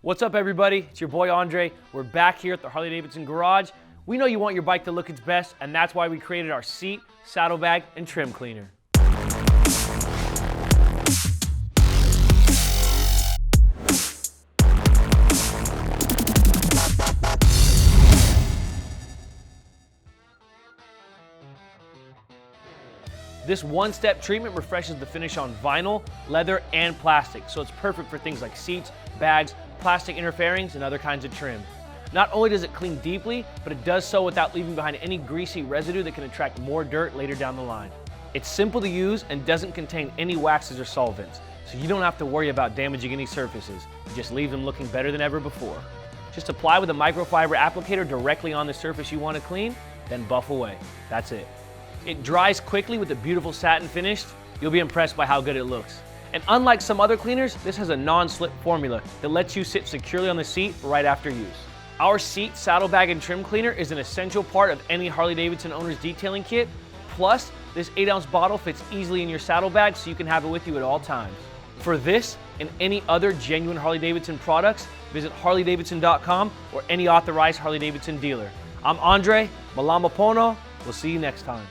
What's up, everybody? It's your boy Andre. We're back here at the Harley-Davidson garage. We know you want your bike to look its best, and that's why we created our seat, saddlebag, and trim cleaner. This one-step treatment refreshes the finish on vinyl, leather, and plastic, so it's perfect for things like seats, bags, plastic inner fairings, and other kinds of trim. Not only does it clean deeply, but it does so without leaving behind any greasy residue that can attract more dirt later down the line. It's simple to use and doesn't contain any waxes or solvents, so you don't have to worry about damaging any surfaces. You just leave them looking better than ever before. Just apply with a microfiber applicator directly on the surface you want to clean, then buff away. That's it. It dries quickly with a beautiful satin finish. You'll be impressed by how good it looks. And unlike some other cleaners, this has a non-slip formula that lets you sit securely on the seat right after use. Our seat, saddlebag, and trim cleaner is an essential part of any Harley-Davidson owner's detailing kit. Plus, this 8-ounce bottle fits easily in your saddlebag so you can have it with you at all times. For this and any other genuine Harley-Davidson products, visit harleydavidson.com or any authorized Harley-Davidson dealer. I'm Andre, Malama Pono. We'll see you next time.